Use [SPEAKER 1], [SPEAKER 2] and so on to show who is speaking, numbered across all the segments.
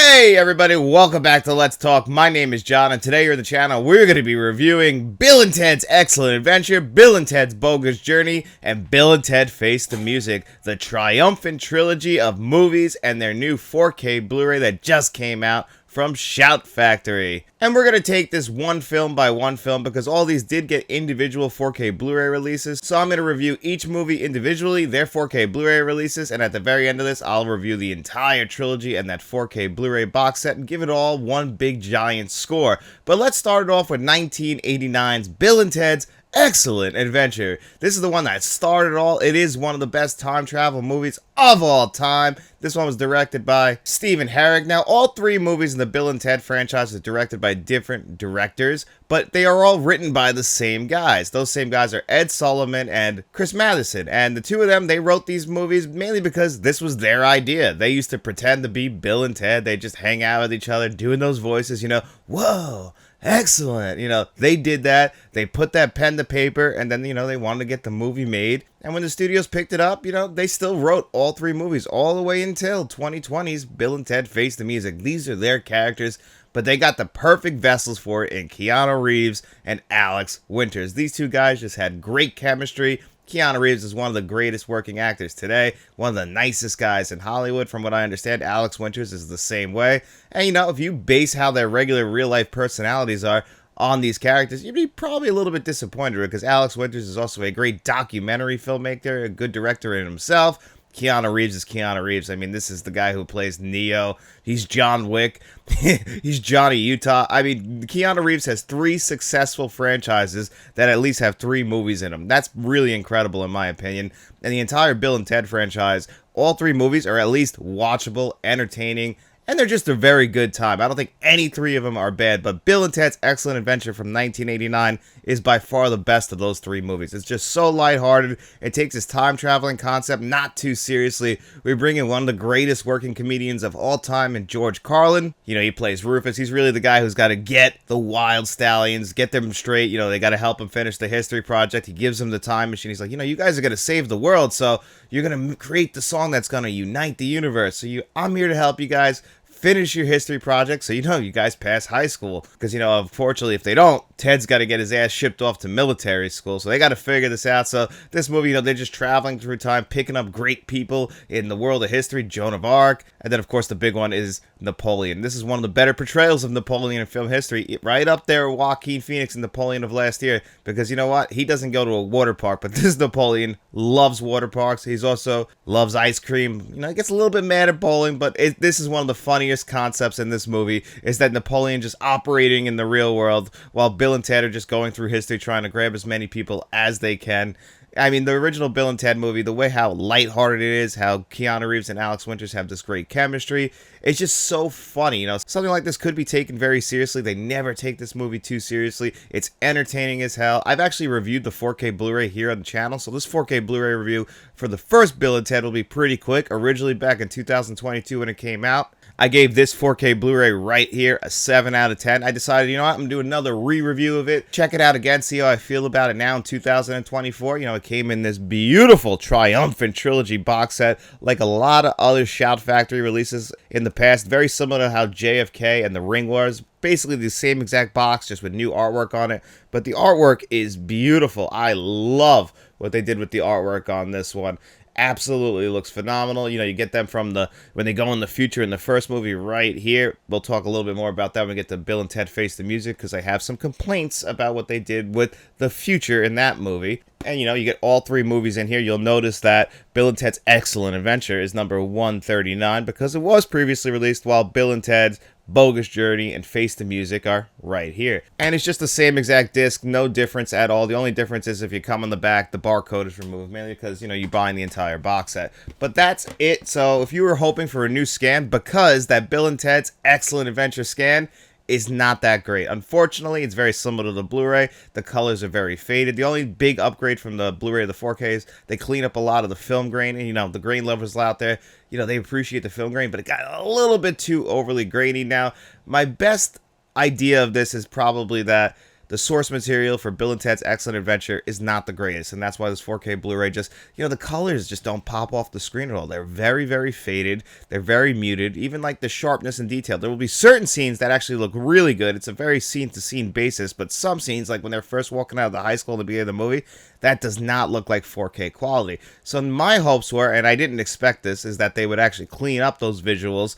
[SPEAKER 1] Hey everybody, welcome back to Let's Talk. My name is John, and today here on the channel, we're going to be reviewing Bill and Ted's Excellent Adventure, Bill and Ted's Bogus Journey, and Bill and Ted Face the Music, the Triumphant Trilogy of movies and their new 4K Blu-ray that just came out from Shout Factory. And we're going to take this one film by one film because all these did get individual 4K Blu-ray releases. So I'm going to review each movie individually, their 4K Blu-ray releases, and at the very end of this, I'll review the entire trilogy and that 4K Blu-ray box set and give it all one big giant score. But let's start it off with 1989's Bill and Ted's Excellent Adventure. This is the one that started it all. It is one of the best time travel movies of all time. This one was directed by Stephen Herrick. Now, all three movies in the Bill and Ted franchise are directed by different directors, but they are all written by the same guys. Those same guys are Ed Solomon and Chris Matheson, and the two of them, they wrote these movies mainly because this was their idea. They used to pretend to be Bill and Ted. They just hang out with each other, doing those voices, you know, whoa, excellent. You know, they did that. They put that pen to paper, and then, you know, they wanted to get the movie made. And when the studios picked it up, you know, they still wrote all three movies all the way until 2020's Bill and Ted Face the Music. These are their characters, but they got the perfect vessels for it in Keanu Reeves and Alex Winters. These two guys just had great chemistry. Keanu Reeves is one of the greatest working actors today, one of the nicest guys in Hollywood. From what I understand, Alex Winters is the same way. And, you know, if you base how their regular real-life personalities are on these characters, you'd be probably a little bit disappointed because Alex Winters is also a great documentary filmmaker, a good director in himself. Keanu Reeves is Keanu Reeves. I mean, this is the guy who plays Neo. He's John Wick. He's Johnny Utah. I mean, Keanu Reeves has three successful franchises that at least have three movies in them. That's really incredible in my opinion. And the entire Bill and Ted franchise, all three movies are at least watchable, entertaining, and they're just a very good time. I don't think any three of them are bad, but Bill and Ted's Excellent Adventure from 1989 is by far the best of those three movies. It's just so lighthearted. It takes its time-traveling concept not too seriously. We bring in one of the greatest working comedians of all time in George Carlin. You know, he plays Rufus. He's really the guy who's got to get the wild stallions, get them straight. You know, they got to help him finish the history project. He gives them the time machine. He's like, you know, you guys are going to save the world, so you're going to create the song that's going to unite the universe. So I'm here to help you guys finish your history project so you know you guys pass high school. Because, you know, unfortunately, if they don't, Ted's got to get his ass shipped off to military school. So they got to figure this out. So this movie, you know, they're just traveling through time, picking up great people in the world of history, Joan of Arc. And then, of course, the big one is Napoleon. This is one of the better portrayals of Napoleon in film history. Right up there with Joaquin Phoenix in Napoleon of last year. Because, you know what? He doesn't go to a water park, but this Napoleon loves water parks. He's also loves ice cream. You know, he gets a little bit mad at bowling, but this is one of the funniest concepts in this movie, is that Napoleon just operating in the real world while Bill and Ted are just going through history trying to grab as many people as they can. I mean, the original Bill and Ted movie, the way how lighthearted it is, how Keanu Reeves and Alex Winters have this great chemistry, it's just so funny. You know, something like this could be taken very seriously. They never take this movie too seriously. It's entertaining as hell. I've actually reviewed the 4K Blu-ray here on the channel, so this 4K Blu-ray review for the first Bill and Ted will be pretty quick. Originally back in 2022 when it came out, I gave this 4K Blu-ray right here a 7 out of 10. I decided, you know what, I'm going to do another re-review of it. Check it out again, see how I feel about it now in 2024. You know, it came in this beautiful Triumphant Trilogy box set, like a lot of other Shout Factory releases in the past. Very similar to how JFK and The Ring was. Basically the same exact box, just with new artwork on it. But the artwork is beautiful. I love what they did with the artwork on this one. Absolutely looks phenomenal. You know, you get them from when they go in the future in the first movie right here. We'll talk a little bit more about that when we get to Bill and Ted Face the Music, because I have some complaints about what they did with the future in that movie. And, you know, you get all three movies in here. You'll notice that Bill and Ted's Excellent Adventure is number 139 because it was previously released, while Bill and Ted's Bogus Journey and Face the Music are right here. And it's just the same exact disc, no difference at all. The only difference is if you come on the back, the barcode is removed, mainly because, you know, you're buying the entire box set. But that's it. So if you were hoping for a new scan, because that Bill and Ted's Excellent Adventure scan is not that great. Unfortunately, it's very similar to the Blu-ray. The colors are very faded. The only big upgrade from the Blu-ray to the 4K is they clean up a lot of the film grain. And, you know, the grain lovers out there, you know, they appreciate the film grain, but it got a little bit too overly grainy. Now, my best idea of this is probably that the source material for Bill and Ted's Excellent Adventure is not the greatest, and that's why this 4K Blu-ray just, the colors just don't pop off the screen at all. They're very, very faded. They're very muted. Even like the sharpness and detail. There will be certain scenes that actually look really good. It's a very scene-to-scene basis, but some scenes, like when they're first walking out of the high school in the beginning of the movie, that does not look like 4K quality. So my hopes were, and I didn't expect this, is that they would actually clean up those visuals,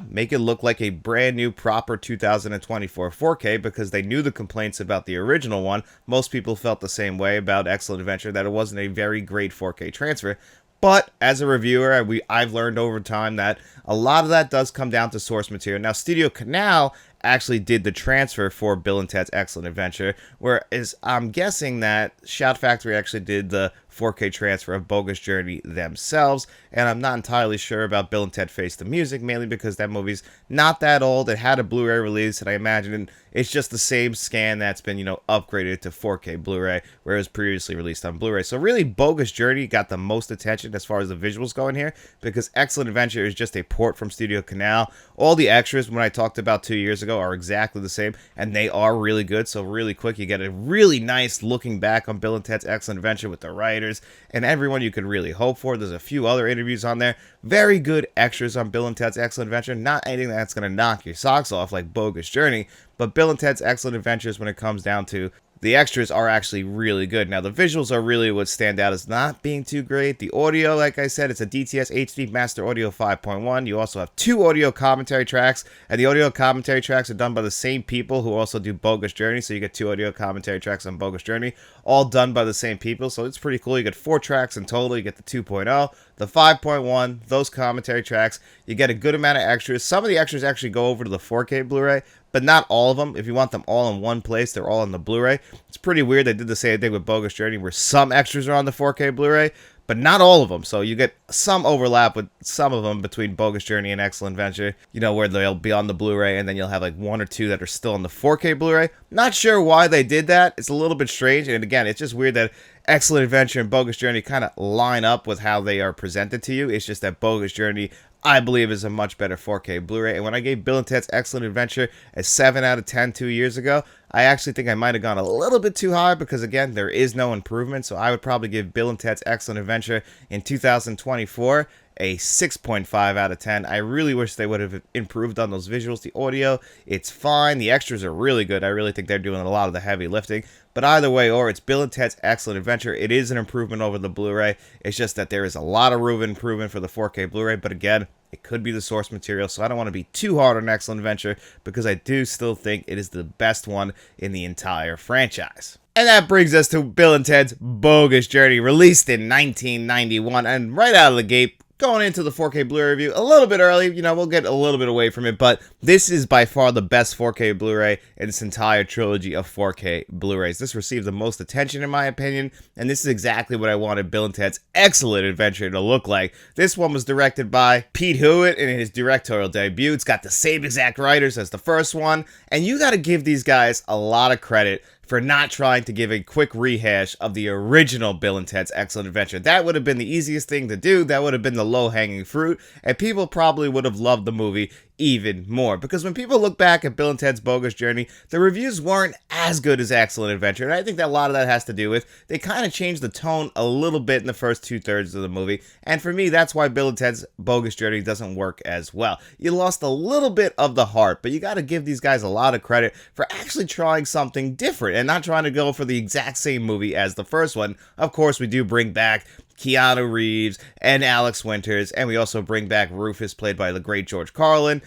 [SPEAKER 1] make it look like a brand new proper 2024 4K, because they knew the complaints about the original one. Most people felt the same way about Excellent Adventure, that it wasn't a very great 4K transfer. But as a reviewer, I've learned over time that a lot of that does come down to source material. Now, Studio Canal actually did the transfer for Bill and Ted's Excellent Adventure, whereas I'm guessing that Shout Factory actually did the 4K transfer of Bogus Journey themselves, and I'm not entirely sure about Bill and Ted Face the Music, mainly because that movie's not that old. It had a Blu-ray release, and I imagine it's just the same scan that's been, upgraded to 4K Blu-ray, where it was previously released on Blu-ray. So really, Bogus Journey got the most attention as far as the visuals go in here, because Excellent Adventure is just a port from Studio Canal. All the extras, when I talked about 2 years ago, are exactly the same, and they are really good. So really quick, you get a really nice looking back on Bill and Ted's Excellent Adventure with the writers and everyone you could really hope for. There's a few other interviews on there. Very good extras on Bill and Ted's Excellent Adventure. Not anything that's going to knock your socks off like Bogus Journey, but Bill and Ted's Excellent Adventures, when it comes down to the extras, are actually really good. Now, the visuals are really what stand out as not being too great. The audio, like I said, it's a DTS HD Master Audio 5.1. You also have 2 audio commentary tracks, and the audio commentary tracks are done by the same people who also do Bogus Journey, so you get 2 audio commentary tracks on Bogus Journey, all done by the same people, so it's pretty cool. You get 4 tracks in total. You get the 2.0, the 5.1, those commentary tracks. You get a good amount of extras. Some of the extras actually go over to the 4K Blu-ray, but not all of them. If you want them all in one place, they're all on the Blu-ray. It's pretty weird. They did the same thing with Bogus Journey, where some extras are on the 4K Blu-ray, but not all of them. So you get some overlap with some of them between Bogus Journey and Excellent Adventure, where they'll be on the Blu-ray, and then you'll have like 1 or 2 that are still on the 4K Blu-ray. Not sure why they did that. It's a little bit strange, and again, it's just weird that Excellent Adventure and Bogus Journey kind of line up with how they are presented to you. It's just that Bogus Journey, I believe, is a much better 4K Blu-ray. And when I gave Bill and Ted's Excellent Adventure a 7 out of 10 2 years ago, I actually think I might have gone a little bit too high, because again, there is no improvement. So I would probably give Bill and Ted's Excellent Adventure in 2024 a 6.5 out of 10. I really wish they would have improved on those visuals. The audio, it's fine. The extras are really good. I really think they're doing a lot of the heavy lifting. But either way, or it's Bill and Ted's Excellent Adventure. It is an improvement over the Blu-ray. It's just that there is a lot of room of improvement for the 4K Blu-ray. But again, it could be the source material, so I don't want to be too hard on Excellent Adventure, because I do still think it is the best one in the entire franchise. And that brings us to Bill and Ted's Bogus Journey, released in 1991, and right out of the gate, going into the 4K Blu-ray review a little bit early, we'll get a little bit away from it, but this is by far the best 4K Blu-ray in this entire trilogy of 4K Blu-rays. This received the most attention, in my opinion, and this is exactly what I wanted Bill and Ted's Excellent Adventure to look like. This one was directed by Pete Hewitt in his directorial debut. It's got the same exact writers as the first one, and you gotta give these guys a lot of credit for not trying to give a quick rehash of the original Bill and Ted's Excellent Adventure. That would have been the easiest thing to do. That would have been the low-hanging fruit, and people probably would have loved the movie even more. Because when people look back at Bill and Ted's Bogus Journey, the reviews weren't as good as Excellent Adventure, and I think that a lot of that has to do with they kind of changed the tone a little bit in the first 2/3 of the movie, and for me, that's why Bill and Ted's Bogus Journey doesn't work as well. You lost a little bit of the heart, but you got to give these guys a lot of credit for actually trying something different and not trying to go for the exact same movie as the first one. Of course, we do bring back Keanu Reeves and Alex Winters, and we also bring back Rufus, played by the great George Carlin.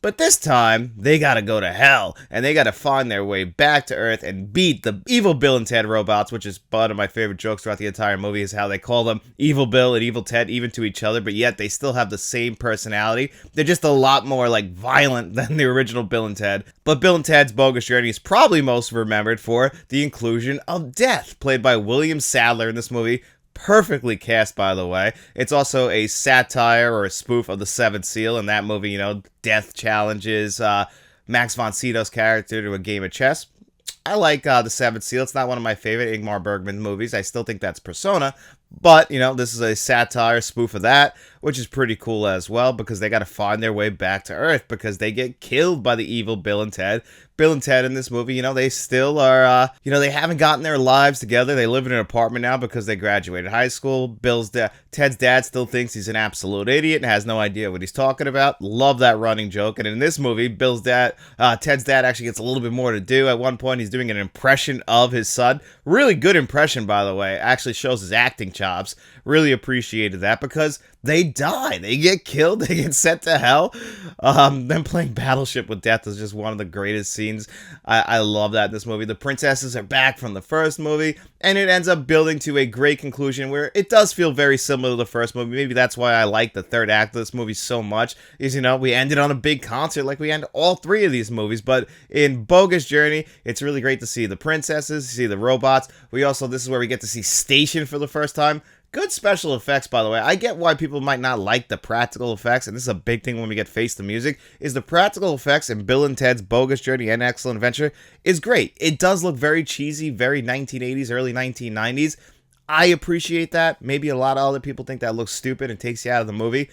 [SPEAKER 1] But this time, they gotta go to hell, and they gotta find their way back to Earth and beat the evil Bill and Ted robots, which is one of my favorite jokes throughout the entire movie, is how they call them Evil Bill and Evil Ted, even to each other, but yet they still have the same personality. They're just a lot more, violent than the original Bill and Ted. But Bill and Ted's Bogus Journey is probably most remembered for the inclusion of Death, played by William Sadler in this movie. Perfectly cast, by the way. It's also a satire or a spoof of the Seventh Seal. In that movie, Death challenges Max von Sydow's character to a game of chess. I like the Seventh Seal. It's not one of my favorite Ingmar Bergman movies. I still think that's Persona. But, this is a satire spoof of that. which is pretty cool as well, because they got to find their way back to Earth because they get killed by the evil Bill and Ted. Bill and Ted in this movie, they still are, they haven't gotten their lives together. They live in an apartment now because they graduated high school. Ted's dad still thinks he's an absolute idiot and has no idea what he's talking about. Love that running joke. And in this movie, Ted's dad actually gets a little bit more to do. At one point, he's doing an impression of his son. Really good impression, by the way. Actually shows his acting chops. Really appreciated that because they die. They get killed. They get sent to hell. Them playing Battleship with Death is just one of the greatest scenes. I love that in this movie. The princesses are back from the first movie, and it ends up building to a great conclusion where it does feel very similar to the first movie. Maybe that's why I like the third act of this movie so much, is, we ended on a big concert like we end all three of these movies. But in Bogus Journey, it's really great to see the princesses, see the robots. This is where we get to see Station for the first time. Good special effects, by the way. I get why people might not like the practical effects, and this is a big thing when we get Face the Music, is the practical effects in Bill and Ted's Bogus Journey and Excellent Adventure is great. It does look very cheesy, very 1980s, early 1990s. I appreciate that. Maybe a lot of other people think that looks stupid and takes you out of the movie.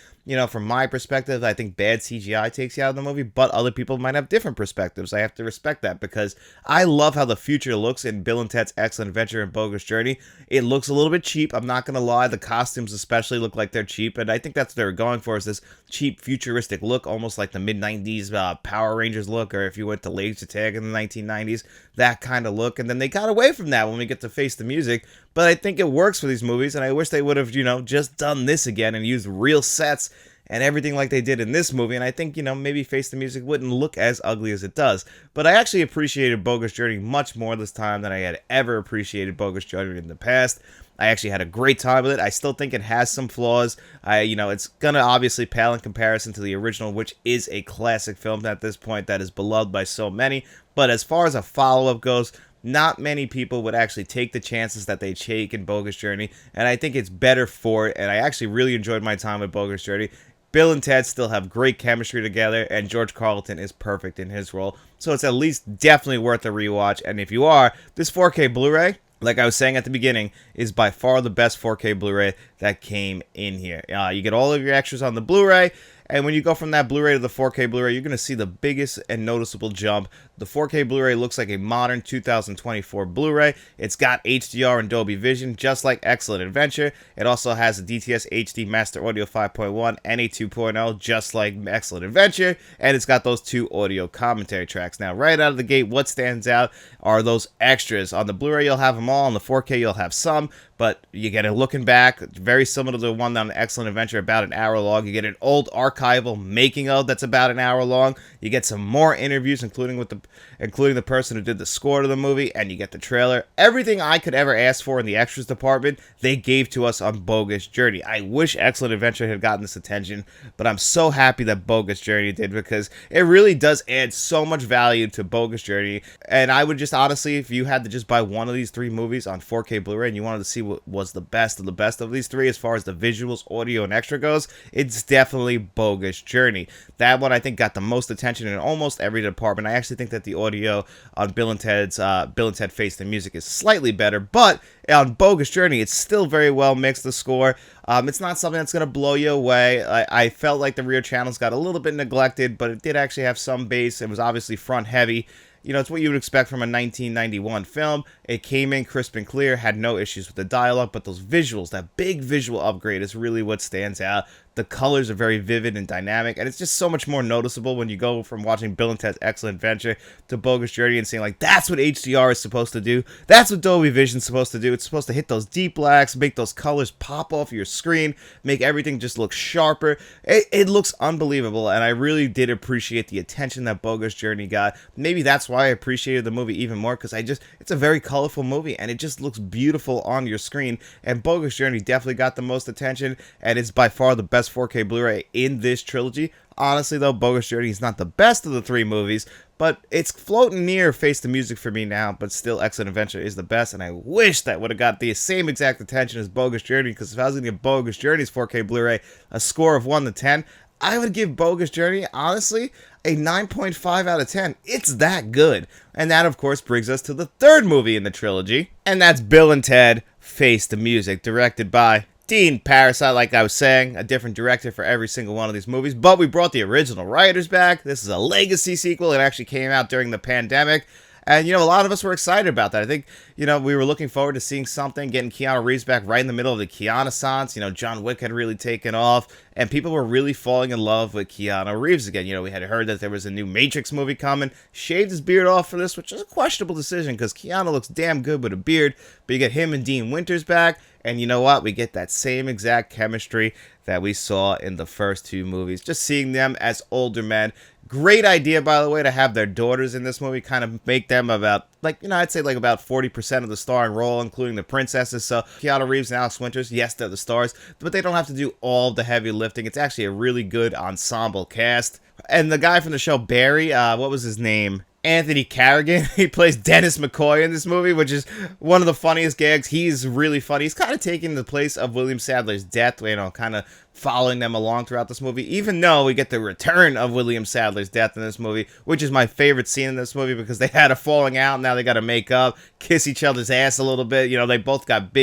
[SPEAKER 1] From my perspective, I think bad CGI takes you out of the movie, but other people might have different perspectives. I have to respect that because I love how the future looks in Bill and Ted's Excellent Adventure and Bogus Journey. It looks a little bit cheap. I'm not going to lie. The costumes especially look like they're cheap, and I think that's what they're going for, is this cheap futuristic look, almost like the mid-90s Power Rangers look, or if you went to Laser Tag in the 1990s, that kind of look. And then they got away from that when we get to Face the Music, but I think it works for these movies, and I wish they would have, just done this again and used real sets and everything like they did in this movie, and I think, maybe Face the Music wouldn't look as ugly as it does. But I actually appreciated Bogus Journey much more this time than I had ever appreciated Bogus Journey in the past. I actually had a great time with it. I still think it has some flaws. It's gonna obviously pale in comparison to the original, which is a classic film at this point that is beloved by so many. But as far as a follow-up goes, not many people would actually take the chances that they take in Bogus Journey, and I think it's better for it, and I actually really enjoyed my time with Bogus Journey. Bill and Ted still have great chemistry together, and George Carlton is perfect in his role, so it's at least definitely worth a rewatch. And if you are, this 4K Blu-ray, like I was saying at the beginning, is by far the best 4K Blu-ray that came in here. You get all of your extras on the Blu-ray, and when you go from that Blu-ray to the 4K Blu-ray, you're going to see the biggest and noticeable jump. The 4K Blu-ray looks like a modern 2024 Blu-ray. It's got HDR and Dolby Vision, just like Excellent Adventure. It also has a DTS HD Master Audio 5.1 and a 2.0, just like Excellent Adventure. And it's got those two audio commentary tracks. Now, right out of the gate, what stands out are those extras. On the Blu-ray, you'll have them all. On the 4K, you'll have some. But you get it looking back, very similar to the one on Excellent Adventure, about an hour long. You get an old archival making of that's about an hour long. You get some more interviews, including the person who did the score to the movie, and you get the trailer. Everything I could ever ask for in the extras department, they gave to us on Bogus Journey. I wish Excellent Adventure had gotten this attention, but I'm so happy that Bogus Journey did, because it really does add so much value to Bogus Journey. And I would just honestly, if you had to just buy one of these three movies on 4K Blu-ray and you wanted to see what was the best of these three as far as the visuals, audio, and extra goes, it's definitely Bogus Journey. That one I think got the most attention in almost every department. I actually think that the audio on Bill and Ted Face the Music is slightly better, but on Bogus Journey it's still very well mixed. The score, it's not something that's going to blow you away. I felt like the rear channels got a little bit neglected, but it did actually have some bass. It was obviously front heavy. It's what you would expect from a 1991 film. It came in crisp and clear, had no issues with the dialogue, but those visuals, that big visual upgrade is really what stands out. The colors are very vivid and dynamic, and it's just so much more noticeable when you go from watching Bill and Ted's Excellent Adventure to Bogus Journey and seeing, like, that's what HDR is supposed to do. That's what Dolby Vision's supposed to do. It's supposed to hit those deep blacks, make those colors pop off your screen, make everything just look sharper. It looks unbelievable, and I really did appreciate the attention that Bogus Journey got. Maybe that's why I appreciated the movie even more, because it's a very colorful movie, and it just looks beautiful on your screen, and Bogus Journey definitely got the most attention, and it's by far the best 4K Blu-ray in this trilogy. Honestly, though, Bogus Journey is not the best of the three movies, but it's floating near Face the Music for me now, but still Excellent Adventure is the best, and I wish that would have got the same exact attention as Bogus Journey, because if I was going to give Bogus Journey's 4K Blu-ray a score of 1 to 10, I would give Bogus Journey, honestly, a 9.5 out of 10. It's that good. And that, of course, brings us to the third movie in the trilogy, and that's Bill and Ted Face the Music, directed by Dean, Parasite, like I was saying, a different director for every single one of these movies, but we brought the original writers back. This is a legacy sequel. It actually came out during the pandemic. And, a lot of us were excited about that. I think, we were looking forward to seeing something, getting Keanu Reeves back right in the middle of the Keanu-sance. John Wick had really taken off, and people were really falling in love with Keanu Reeves again. We had heard that there was a new Matrix movie coming. Shaved his beard off for this, which is a questionable decision because Keanu looks damn good with a beard. But you get him and Dean Winters back, and you know what? We get that same exact chemistry that we saw in the first two movies. Just seeing them as older men. Great idea, by the way, to have their daughters in this movie, kind of make them about, I'd say about 40% of the starring role, including the princesses. So Keanu Reeves and Alex Winters, yes, they're the stars, but they don't have to do all the heavy lifting. It's actually a really good ensemble cast. And the guy from the show, Barry, what was his name? Anthony Carrigan. He plays Dennis McCoy in this movie, which is one of the funniest gags. He's really funny. He's kind of taking the place of William Sadler's death, kind of following them along throughout this movie, even though we get the return of William Sadler's death in this movie, which is my favorite scene in this movie because they had a falling out, now they got to make up, kiss each other's ass a little bit. They both got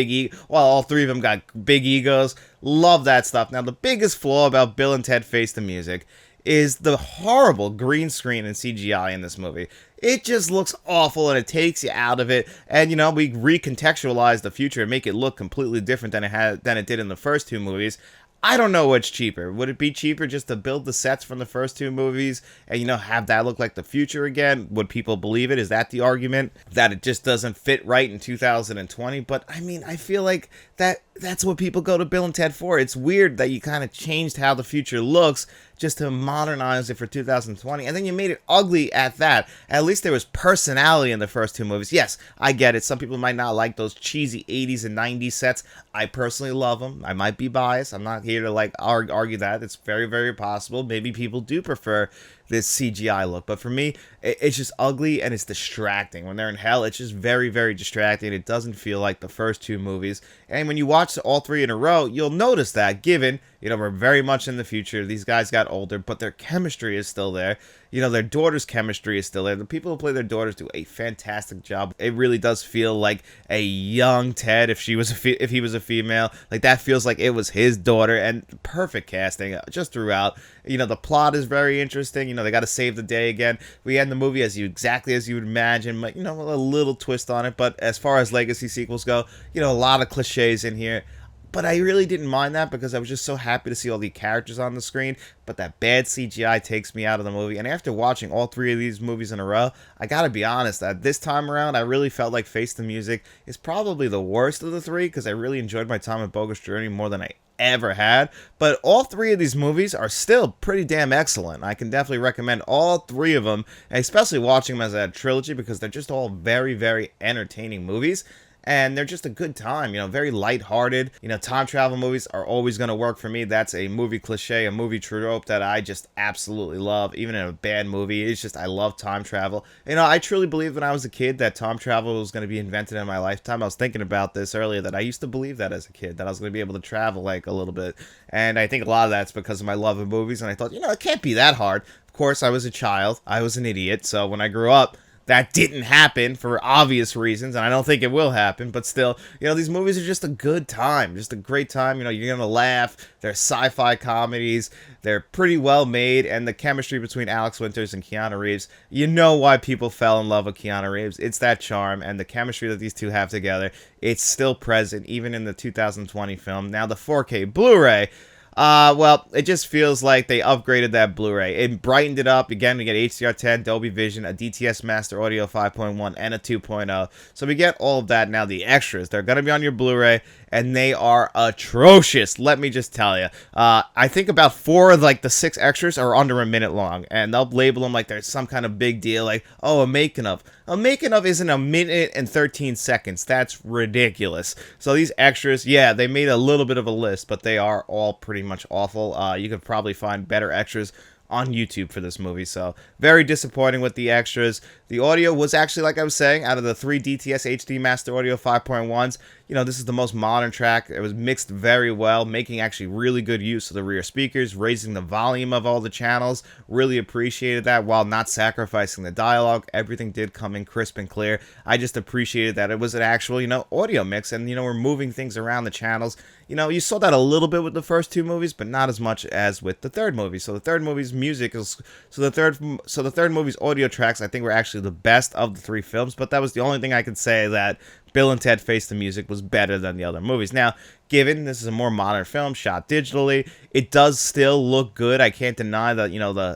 [SPEAKER 1] all three of them got big egos. Love that stuff. Now, the biggest flaw about Bill and Ted Face the Music is the horrible green screen and CGI in this movie. It just looks awful, and it takes you out of it. And, we recontextualize the future and make it look completely different than it did in the first two movies. I don't know what's cheaper. Would it be cheaper just to build the sets from the first two movies and, have that look like the future again? Would people believe it? Is that the argument? That it just doesn't fit right in 2020? But, I feel like that's what people go to Bill and Ted for. It's weird that you kind of changed how the future looks just to modernize it for 2020, and then you made it ugly at that. At least there was personality in the first two movies. Yes, I get it. Some people might not like those cheesy 80s and 90s sets. I personally love them. I might be biased. I'm not here to argue that. It's very, very possible. Maybe people do prefer this CGI look, but for me, it's just ugly and it's distracting. When they're in hell, it's just very, very distracting. It doesn't feel like the first two movies, and when you watch all three in a row, you'll notice that, given, we're very much in the future. These guys got older, but their chemistry is still there. Their daughter's chemistry is still there. The people who play their daughters do a fantastic job. It really does feel like a young Ted if he was a female. That feels like it was his daughter, and perfect casting just throughout. The plot is very interesting. They got to save the day again. We end the movie exactly as you would imagine, but, a little twist on it. But as far as legacy sequels go, a lot of cliches in here. But I really didn't mind that because I was just so happy to see all the characters on the screen. But that bad CGI takes me out of the movie. And after watching all three of these movies in a row, I gotta be honest, that this time around, I really felt like Face the Music is probably the worst of the three because I really enjoyed my time at Bogus Journey more than I ever had. But all three of these movies are still pretty damn excellent. I can definitely recommend all three of them, especially watching them as a trilogy because they're just all very, very entertaining movies. And they're just a good time, very lighthearted. Time travel movies are always going to work for me. That's a movie cliche, a movie trope that I just absolutely love. Even in a bad movie, it's just, I love time travel. I truly believed when I was a kid that time travel was going to be invented in my lifetime. I was thinking about this earlier, that I used to believe that as a kid, that I was going to be able to travel a little bit. And I think a lot of that's because of my love of movies. And I thought, it can't be that hard. Of course, I was a child. I was an idiot. So when I grew up, that didn't happen for obvious reasons, and I don't think it will happen, but still, these movies are just a good time, just a great time. You're going to laugh. They're sci-fi comedies. They're pretty well made, and the chemistry between Alex Winters and Keanu Reeves, why people fell in love with Keanu Reeves. It's that charm, and the chemistry that these two have together, it's still present, even in the 2020 film. Now, the 4K Blu-ray, well, it just feels like they upgraded that Blu-ray. It brightened it up. Again, we get HDR10, Dolby Vision, a DTS Master Audio 5.1, and a 2.0. So we get all of that. Now, the extras, they're going to be on your Blu-ray, and they are atrocious. Let me just tell you. I think about 4 of, the 6 extras are under a minute long, and they'll label them like there's some kind of big deal, a making of. A making of isn't a minute and 13 seconds. That's ridiculous. So these extras, yeah, they made a little bit of a list, but they are all pretty much awful. You could probably find better extras on YouTube for this movie, so very disappointing with the extras. The audio was actually, like I was saying, out of the 3 DTS HD Master Audio 5.1s, this is the most modern track. It was mixed very well, making actually really good use of the rear speakers, raising the volume of all the channels. Really appreciated that while not sacrificing the dialogue. Everything did come in crisp and clear. I just appreciated that it was an actual, audio mix, and, we're moving things around the channels. You saw that a little bit with the first two movies, but not as much as with the third movie. So the third movie's the third movie's audio tracks, I think, were actually the best of the three films, but that was the only thing I could say that Bill and Ted Face the Music was better than the other movies. Now, given this is a more modern film shot digitally, it does still look good. I can't deny that,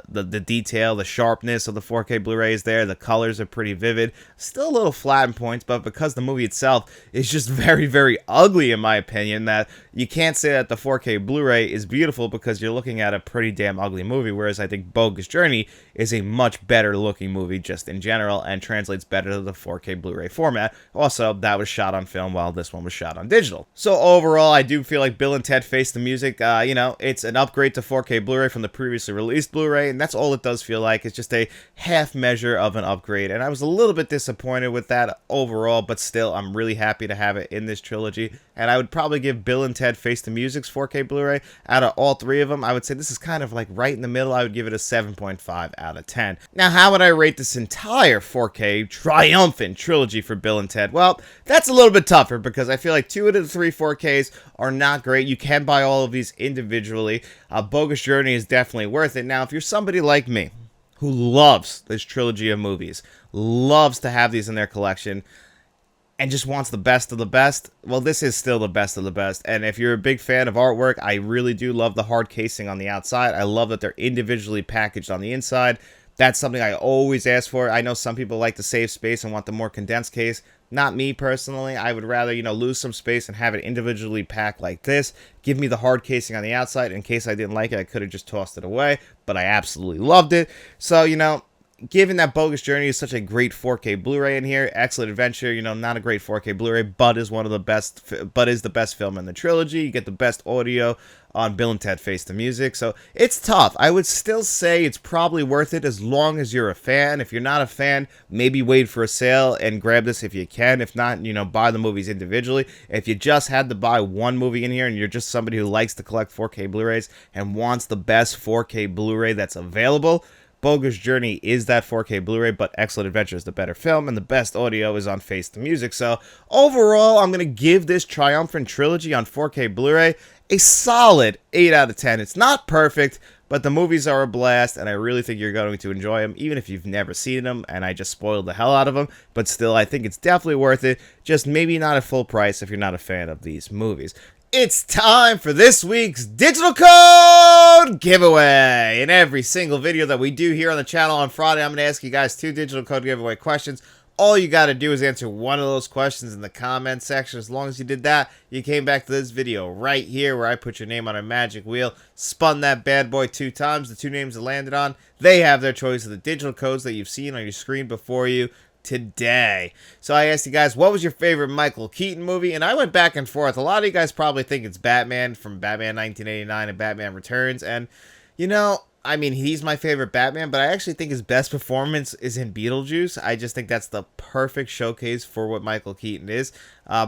[SPEAKER 1] the detail, the sharpness of the 4K Blu-ray is there. The colors are pretty vivid. Still a little flat in points, but because the movie itself is just very, very ugly, in my opinion, that you can't say that the 4K Blu-ray is beautiful because you're looking at a pretty damn ugly movie, whereas I think Bogus Journey is a much better looking movie just in general and translates better to the 4K Blu-ray format. Also, that was shot on film while this one was shot on digital. So overall, I do feel like Bill and Ted Face the Music, it's an upgrade to 4K Blu-ray from the previously released Blu-ray, and that's all it does feel like. It's just a half measure of an upgrade, and I was a little bit disappointed with that overall, but still, I'm really happy to have it in this trilogy, and I would probably give Bill and Ted Face the Music's 4K Blu-ray, out of all three of them, I would say this is kind of like right in the middle. I would give it a 7.5 out of 10. Now, how would I rate this entire 4K Triumphant trilogy for Bill and Ted? Well, that's a little bit tougher because I feel like 2 out of the 3 4Ks are not great. You can buy all of these individually. Bogus Journey is definitely worth it. Now, if you're somebody like me who loves this trilogy of movies, loves to have these in their collection, and just wants the best of the best, well, this is still the best of the best. And if you're a big fan of artwork, I really do love the hard casing on the outside. I love that they're individually packaged on the inside. That's something I always ask for. I know some people like to save space and want the more condensed case. Not me personally. I would rather, lose some space and have it individually packed like this. Give me the hard casing on the outside. In case I didn't like it, I could have just tossed it away. But I absolutely loved it. So, given that Bogus Journey is such a great 4K Blu-ray in here, Excellent Adventure, not a great 4K Blu-ray, but is the best film in the trilogy. You get the best audio on Bill and Ted Face the Music, so it's tough. I would still say it's probably worth it as long as you're a fan. If you're not a fan, maybe wait for a sale and grab this if you can. If not, buy the movies individually. If you just had to buy one movie in here and you're just somebody who likes to collect 4K Blu-rays and wants the best 4K Blu-ray that's available, Bogus Journey is that 4K Blu-ray, but Excellent Adventure is the better film, and the best audio is on Face the Music. So, overall, I'm going to give this Triumphant trilogy on 4K Blu-ray a solid 8 out of 10. It's not perfect, but the movies are a blast, and I really think you're going to enjoy them, even if you've never seen them, and I just spoiled the hell out of them. But still, I think it's definitely worth it, just maybe not at full price if you're not a fan of these movies. It's time for this week's digital code giveaway. In every single video that we do here on the channel on Friday, I'm going to ask you guys 2 digital code giveaway questions. All you got to do is answer one of those questions in the comment section. As long as you did that, you came back to this video right here where I put your name on a magic wheel, spun that bad boy 2 times. The 2 names it landed on, they have their choice of the digital codes that you've seen on your screen before you today. So I asked you guys, what was your favorite Michael Keaton movie? And I went back and forth. A lot of you guys probably think it's Batman from Batman 1989 and Batman Returns. And, I mean, he's my favorite Batman, but I actually think his best performance is in Beetlejuice. I just think that's the perfect showcase for what Michael Keaton is.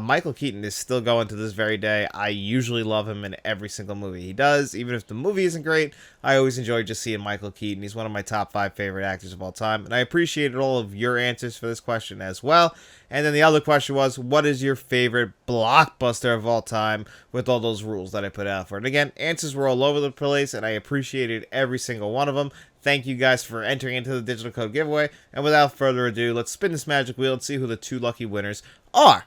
[SPEAKER 1] Michael Keaton is still going to this very day. I usually love him in every single movie he does. Even if the movie isn't great, I always enjoy just seeing Michael Keaton. He's one of my top 5 favorite actors of all time. And I appreciated all of your answers for this question as well. And then the other question was, what is your favorite blockbuster of all time with all those rules that I put out for it? And again, answers were all over the place, and I appreciated every single one of them. Thank you guys for entering into the digital code giveaway. And without further ado, let's spin this magic wheel and see who the 2 lucky winners are.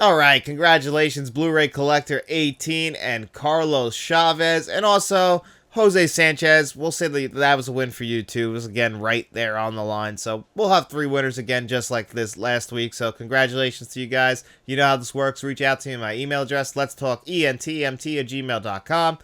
[SPEAKER 1] Alright, congratulations Blu-ray Collector 18 and Carlos Chavez, and also Jose Sanchez. We'll say that was a win for you too. It was again right there on the line. So we'll have 3 winners again just like this last week. So congratulations to you guys. You know how this works. Reach out to me. My email address, letstalkentmt@gmail.com.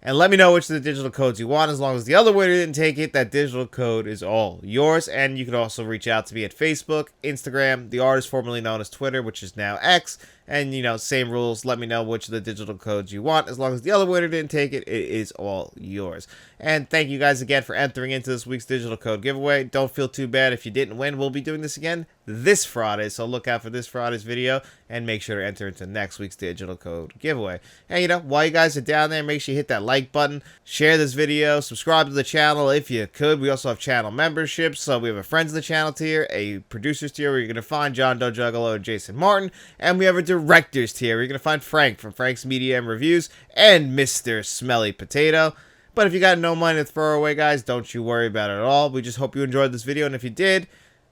[SPEAKER 1] And let me know which of the digital codes you want. As long as the other winner didn't take it, that digital code is all yours. And you can also reach out to me at Facebook, Instagram, the artist formerly known as Twitter, which is now X. And, you know, same rules. Let me know which of the digital codes you want. As long as the other winner didn't take it, it is all yours. And thank you guys again for entering into this week's digital code giveaway. Don't feel too bad if you didn't win. We'll be doing this again this Friday. So look out for this Friday's video and make sure to enter into next week's digital code giveaway. And, you know, while you guys are down there, make sure you hit that like button, share this video, subscribe to the channel if you could. We also have channel memberships. So we have a Friends of the Channel tier, a Producers tier where you're going to find John Doe Juggalo and Jason Martin. And we have a Directors tier where you're going to find Frank from Frank's Media and Reviews and Mr. Smelly Potato. But if you got no money to throw away, guys, don't you worry about it at all. We just hope you enjoyed this video. And if you did,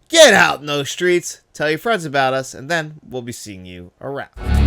[SPEAKER 1] get out in those streets, tell your friends about us, and then we'll be seeing you around.